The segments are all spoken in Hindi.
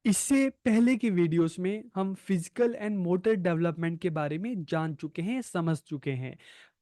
इससे पहले की वीडियोस में हम फिजिकल एंड मोटर डेवलपमेंट के बारे में जान चुके हैं, समझ चुके हैं।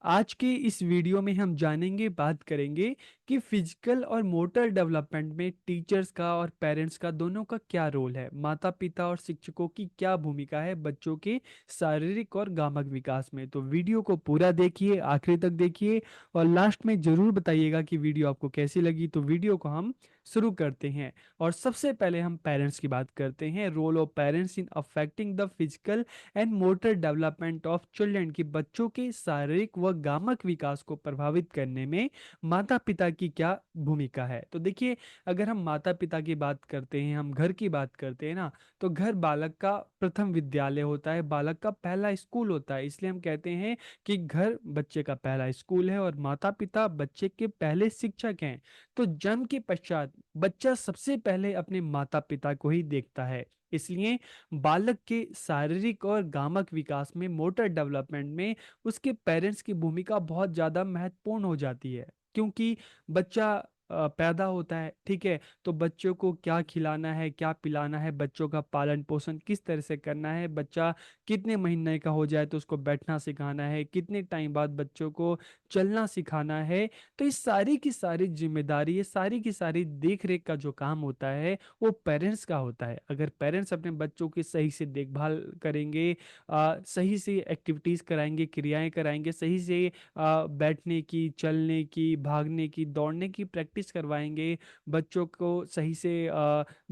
आज के इस वीडियो में हम जानेंगे, बात करेंगे कि फिजिकल और मोटर डेवलपमेंट में टीचर्स का और पेरेंट्स का दोनों का क्या रोल है, माता पिता और शिक्षकों की क्या भूमिका है बच्चों के शारीरिक और गामक विकास में। तो वीडियो को पूरा देखिए, आखिरी तक देखिए और लास्ट में जरूर बताइएगा कि वीडियो आपको कैसी लगी। तो वीडियो को हम शुरू करते हैं। और सबसे पहले हम पेरेंट्स की बात करते हैं, role of parents in affecting the physical and motor development of children, की बच्चों के शारीरिक व गामक विकास को प्रभावित करने में माता पिता की क्या भूमिका है। तो देखिए, अगर हम माता पिता की बात करते हैं, हम घर की बात करते हैं ना, तो घर बालक का प्रथम विद्यालय होता है, बालक का पहला स्कूल होता है। इसलिए हम कहते हैं कि घर बच्चे का पहला स्कूल है और माता पिता बच्चे के पहले शिक्षक हैं। तो जन्म के पश्चात बच्चा सबसे पहले अपने माता पिता को ही देखता है। इसलिए बालक के शारीरिक और गामक विकास में, मोटर डेवलपमेंट में उसके पेरेंट्स की भूमिका बहुत ज्यादा महत्वपूर्ण हो जाती है। क्योंकि बच्चा पैदा होता है, ठीक है, तो बच्चों को क्या खिलाना है, क्या पिलाना है, बच्चों का पालन पोषण किस तरह से करना है, बच्चा कितने महीने का हो जाए तो उसको बैठना सिखाना है, कितने टाइम बाद बच्चों को चलना सिखाना है। तो इस सारी की सारी जिम्मेदारी, ये सारी की सारी देख रेख का जो काम होता है वो पेरेंट्स का होता है। अगर पेरेंट्स अपने बच्चों की सही से देखभाल करेंगे, सही से एक्टिविटीज कराएंगे, क्रियाएं कराएंगे, सही से बैठने की, चलने की, भागने की, दौड़ने की प्रैक्टिस करवाएंगे, बच्चों को सही से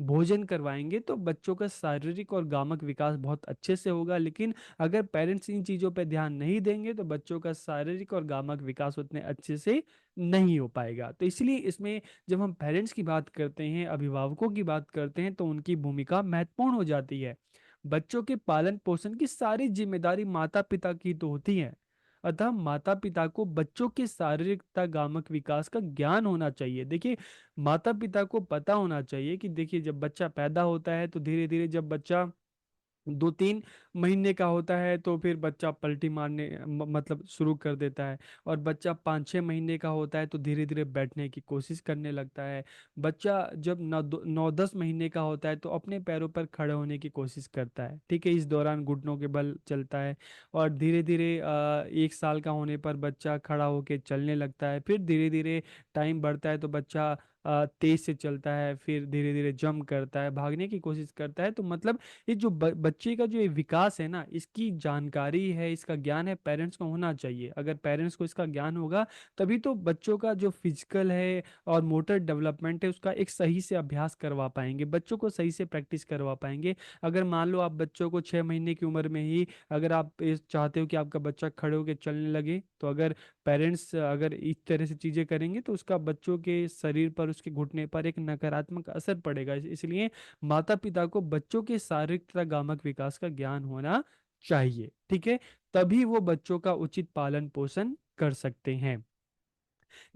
भोजन करवाएंगे, तो बच्चों का शारीरिक और गामक विकास बहुत अच्छे से होगा। लेकिन अगर पेरेंट्स इन चीज़ों पर ध्यान नहीं देंगे तो बच्चों का शारीरिक और गामक विकास उतने अच्छे से नहीं हो पाएगा। तो इसलिए इसमें जब हम पेरेंट्स की बात करते हैं, अभिभावकों की बात करते हैं, तो उनकी भूमिका महत्वपूर्ण हो जाती है। बच्चों के पालन पोषण की सारी जिम्मेदारी माता पिता की तो होती है। अतः माता पिता को बच्चों के शारीरिक तथा गामक विकास का ज्ञान होना चाहिए। देखिए, माता पिता को पता होना चाहिए कि देखिए, जब बच्चा पैदा होता है तो धीरे धीरे जब बच्चा 2-3 महीने का होता है तो फिर बच्चा पलटी मारने मतलब शुरू कर देता है। और बच्चा 5-6 महीने का होता है तो धीरे धीरे बैठने की कोशिश करने लगता है। बच्चा जब 9-10 महीने का होता है तो अपने पैरों पर खड़े होने की कोशिश करता है, ठीक है, इस दौरान घुटनों के बल चलता है। और धीरे धीरे 1 साल का होने पर बच्चा खड़ा होकर चलने लगता है। फिर धीरे धीरे टाइम बढ़ता है तो बच्चा तेज से चलता है, फिर धीरे धीरे जंप करता है, भागने की कोशिश करता है। तो मतलब ये जो बच्चे का जो ये विकास है ना, इसकी जानकारी है, इसका ज्ञान है, पेरेंट्स को होना चाहिए। अगर पेरेंट्स को इसका ज्ञान होगा तभी तो बच्चों का जो फिजिकल है और मोटर डेवलपमेंट है उसका एक सही से अभ्यास करवा पाएंगे, बच्चों को सही से प्रैक्टिस करवा पाएंगे। अगर मान लो आप बच्चों को 6 महीने की उम्र में ही अगर आप चाहते हो कि आपका बच्चा खड़े होकर चलने लगे, तो अगर पेरेंट्स अगर इस तरह से चीजें करेंगे तो उसका बच्चों के शरीर पर, उसके घुटने पर एक नकारात्मक असर पड़ेगा। इसलिए माता पिता को बच्चों के शारीरिक तथा गामक विकास का ज्ञान होना चाहिए, ठीक है, तभी वो बच्चों का उचित पालन पोषण कर सकते हैं।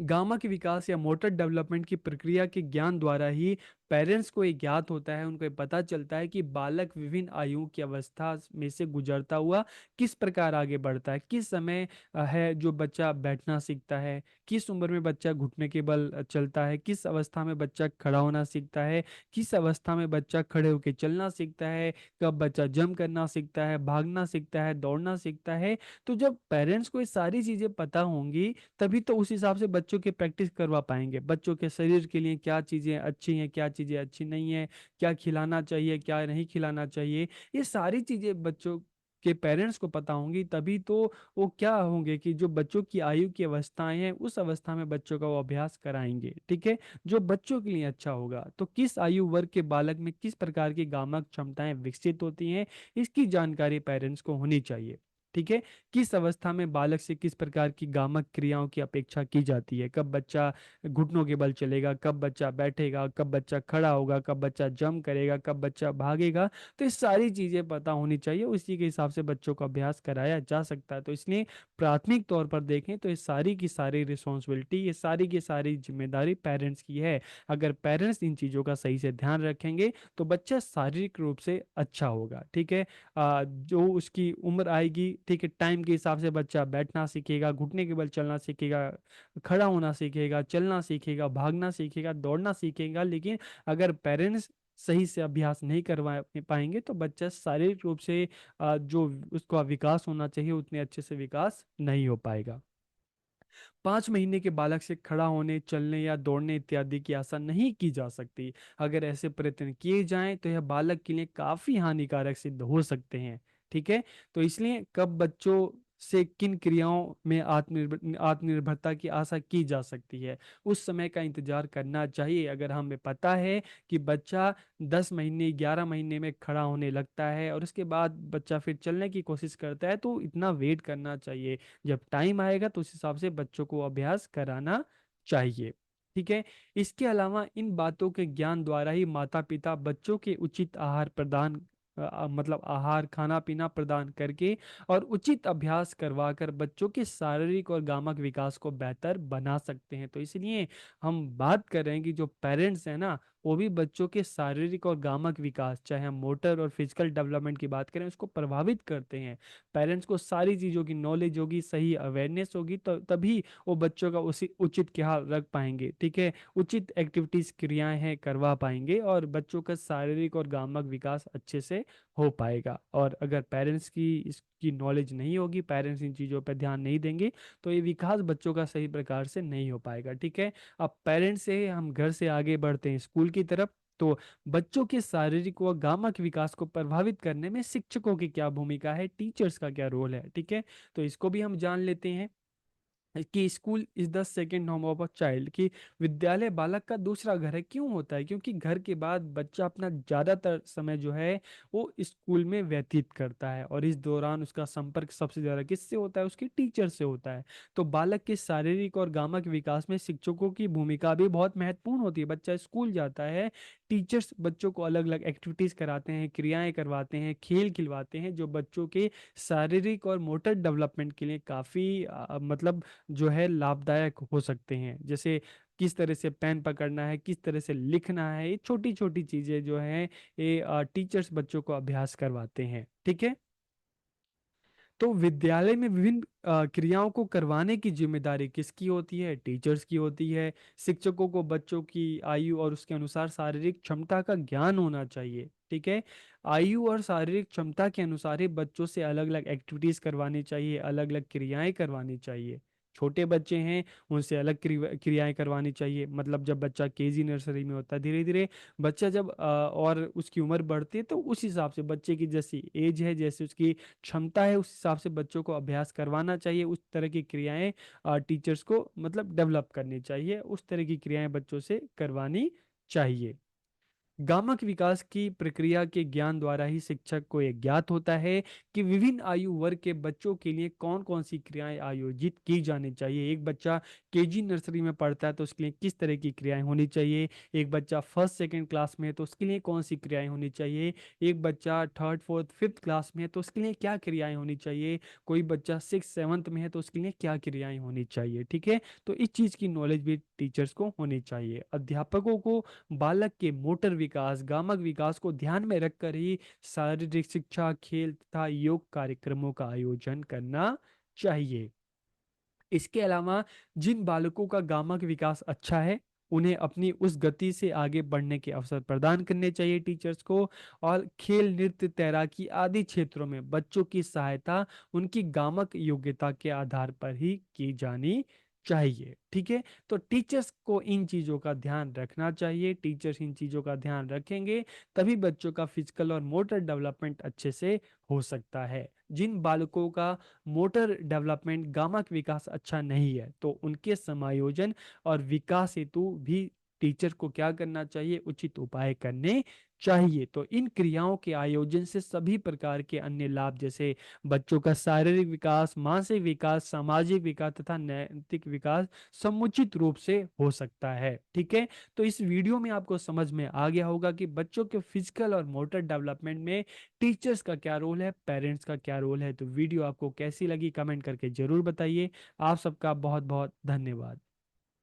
गामा के विकास या मोटर डेवलपमेंट की प्रक्रिया के ज्ञान द्वारा ही पेरेंट्स को ये ज्ञात होता है, उनको ये पता चलता है कि बालक विभिन्न आयु की अवस्था में से गुजरता हुआ किस प्रकार आगे बढ़ता है, किस समय है जो बच्चा बैठना सीखता है, किस उम्र में बच्चा घुटने के बल चलता है, किस अवस्था में बच्चा खड़ा होना सीखता है, किस अवस्था में बच्चा खड़े होकर चलना सीखता है, कब बच्चा जंप करना सीखता है, भागना सीखता है, दौड़ना सीखता है। तो जब पेरेंट्स को ये सारी चीजें पता होंगी तभी तो उस हिसाब से बच्चों की प्रैक्टिस करवा पाएंगे। बच्चों के शरीर के लिए क्या चीज़ें अच्छी हैं, क्या चीज़ें अच्छी नहीं है, क्या खिलाना चाहिए, क्या नहीं खिलाना चाहिए, ये सारी चीज़ें बच्चों के पेरेंट्स को पता होंगी। तभी तो वो क्या होंगे कि जो बच्चों की आयु की अवस्थाएं हैं उस अवस्था में बच्चों का वो अभ्यास कराएंगे, ठीक है, जो बच्चों के लिए अच्छा होगा। तो किस आयु वर्ग के बालक में किस प्रकार की गामक क्षमताएं विकसित होती हैं, इसकी जानकारी पेरेंट्स को होनी चाहिए, ठीक है। किस अवस्था में बालक से किस प्रकार की गामक क्रियाओं की अपेक्षा की जाती है, कब बच्चा घुटनों के बल चलेगा, कब बच्चा बैठेगा, कब बच्चा खड़ा होगा, कब बच्चा जंप करेगा, कब बच्चा भागेगा। तो ये सारी चीजें पता होनी चाहिए, उसी के हिसाब से बच्चों का अभ्यास कराया जा सकता है। तो इसलिए प्राथमिक तौर पर देखें तो ये सारी की सारी रिस्पॉन्सिबिलिटी, ये सारी की सारी जिम्मेदारी पेरेंट्स की है। अगर पेरेंट्स इन चीजों का सही से ध्यान रखेंगे तो बच्चा शारीरिक रूप से अच्छा होगा, ठीक है। जो उसकी उम्र आएगी, ठीक है, टाइम के हिसाब से बच्चा बैठना सीखेगा, घुटने के बल चलना सीखेगा, खड़ा होना सीखेगा, चलना सीखेगा, भागना सीखेगा, दौड़ना सीखेगा। लेकिन अगर पेरेंट्स सही से अभ्यास नहीं करवा पाएंगे तो बच्चा शारीरिक रूप से जो उसका विकास होना चाहिए उतने अच्छे से विकास नहीं हो पाएगा। 5 महीने के बालक से खड़ा होने, चलने या दौड़ने इत्यादि की आशा नहीं की जा सकती। अगर ऐसे प्रयत्न किए जाएं तो यह बालक के लिए काफी हानिकारक सिद्ध हो सकते हैं। ठीक है। तो इसलिए कब बच्चों से किन क्रियाओं में आत्मनिर्भरता की आशा की जा सकती है, उस समय का इंतजार करना चाहिए। अगर हमें पता है कि बच्चा 10 महीने 11 महीने में खड़ा होने लगता है और उसके बाद बच्चा फिर चलने की कोशिश करता है, तो इतना वेट करना चाहिए। जब टाइम आएगा तो उस हिसाब से बच्चों को अभ्यास कराना चाहिए। ठीक है। इसके अलावा इन बातों के ज्ञान द्वारा ही माता पिता बच्चों के उचित आहार प्रदान मतलब आहार खाना पीना प्रदान करके और उचित अभ्यास करवा कर बच्चों के शारीरिक और गामक विकास को बेहतर बना सकते हैं। तो इसलिए हम बात कर रहे हैं कि जो पेरेंट्स हैं ना, वो भी बच्चों के शारीरिक और गामक विकास, चाहे हम मोटर और फिजिकल डेवलपमेंट की बात करें, उसको प्रभावित करते हैं। पेरेंट्स को सारी चीज़ों की नॉलेज होगी, सही अवेयरनेस होगी, तो तभी वो बच्चों का उसी उचित ख्याल रख पाएंगे। ठीक है। उचित एक्टिविटीज क्रियाएं हैं करवा पाएंगे और बच्चों का शारीरिक और गामक विकास अच्छे से हो पाएगा। और अगर पेरेंट्स की इसकी नॉलेज नहीं होगी, पेरेंट्स इन चीज़ों पर ध्यान नहीं देंगे, तो ये विकास बच्चों का सही प्रकार से नहीं हो पाएगा। ठीक है। अब पेरेंट्स से हम घर से आगे बढ़ते हैं स्कूल की तरफ। तो बच्चों के शारीरिक व गामक विकास को प्रभावित करने में शिक्षकों की क्या भूमिका है, टीचर्स का क्या रोल है। ठीक है। तो इसको भी हम जान लेते हैं कि school is the second home of a child, कि विद्यालय बालक का दूसरा घर है। क्यों होता है? क्योंकि घर के बाद बच्चा अपना ज्यादातर समय जो है वो स्कूल में व्यतीत करता है, और इस दौरान उसका संपर्क सबसे ज्यादा किससे होता है? उसके टीचर से होता है। तो बालक के शारीरिक और गामक विकास में शिक्षकों की भूमिका भी बहुत महत्वपूर्ण होती है। बच्चा स्कूल जाता है, टीचर्स बच्चों को अलग अलग एक्टिविटीज कराते हैं, क्रियाएं करवाते हैं, खेल खिलवाते हैं, जो बच्चों के शारीरिक और मोटर डेवलपमेंट के लिए काफी मतलब जो है लाभदायक हो सकते हैं। जैसे किस तरह से पेन पकड़ना है, किस तरह से लिखना है, ये छोटी छोटी चीजें जो हैं ये टीचर्स बच्चों को अभ्यास करवाते हैं। ठीक है। तो विद्यालय में विभिन्न क्रियाओं को करवाने की जिम्मेदारी किसकी होती है? टीचर्स की होती है। शिक्षकों को बच्चों की आयु और उसके अनुसार शारीरिक क्षमता का ज्ञान होना चाहिए। ठीक है। आयु और शारीरिक क्षमता के अनुसार ही बच्चों से अलग अलग एक्टिविटीज करवानी चाहिए, अलग अलग क्रियाएं करवानी चाहिए। छोटे बच्चे हैं, उनसे अलग क्रियाएं करवानी चाहिए। मतलब जब बच्चा केजी नर्सरी में होता है, धीरे धीरे बच्चा जब और उसकी उम्र बढ़ती है, तो उस हिसाब से बच्चे की जैसी एज है, जैसे उसकी क्षमता है, उस हिसाब से बच्चों को अभ्यास करवाना चाहिए। उस तरह की क्रियाएं टीचर्स को मतलब डेवलप करनी चाहिए, उस तरह की क्रियाएं बच्चों से करवानी चाहिए। गामक विकास की प्रक्रिया के ज्ञान द्वारा ही शिक्षक को यह ज्ञात होता है कि विभिन्न आयु वर्ग के बच्चों के लिए कौन कौन सी क्रियाएं आयोजित की जानी चाहिए। एक बच्चा केजी नर्सरी में पढ़ता है तो उसके लिए किस तरह की क्रियाएं होनी चाहिए। एक बच्चा फर्स्ट सेकंड क्लास में है तो उसके लिए कौन सी क्रियाएं होनी चाहिए। एक बच्चा थर्ड फोर्थ फिफ्थ क्लास में है तो उसके लिए क्या क्रियाएं होनी चाहिए। कोई बच्चा सिक्स सेवन्थ में है तो उसके लिए क्या क्रियाएं होनी चाहिए। ठीक है। तो इस चीज़ की नॉलेज भी टीचर्स को होनी चाहिए। अध्यापकों को बालक के मोटर विकास, गामक विकास को ध्यान में रखकर ही शारीरिक शिक्षा, खेल तथा योग कार्यक्रमों का आयोजन करना चाहिए। इसके अलावा जिन बालकों का गामक विकास अच्छा है, उन्हें अपनी उस गति से आगे बढ़ने के अवसर प्रदान करने चाहिए टीचर्स को। और खेल, नृत्य, तैराकी आदि क्षेत्रों में बच्चों की सहायता उनकी गामक योग्यता के आधार पर ही की जानी चाहिए। ठीक है। तो टीचर्स को इन चीज़ों का ध्यान रखना चाहिए। टीचर्स इन चीज़ों का ध्यान रखेंगे तभी बच्चों का फिजिकल और मोटर डेवलपमेंट अच्छे से हो सकता है। जिन बालकों का मोटर डेवलपमेंट, गामक विकास अच्छा नहीं है, तो उनके समायोजन और विकास हेतु भी टीचर को क्या करना चाहिए? उचित उपाय करने चाहिए। तो इन क्रियाओं के आयोजन से सभी प्रकार के अन्य लाभ, जैसे बच्चों का शारीरिक विकास, मानसिक विकास, सामाजिक विकास तथा नैतिक विकास समुचित रूप से हो सकता है। ठीक है। तो इस वीडियो में आपको समझ में आ गया होगा कि बच्चों के फिजिकल और मोटर डेवलपमेंट में टीचर्स का क्या रोल है, पेरेंट्स का क्या रोल है। तो वीडियो आपको कैसी लगी कमेंट करके जरूर बताइए। आप सबका बहुत बहुत धन्यवाद।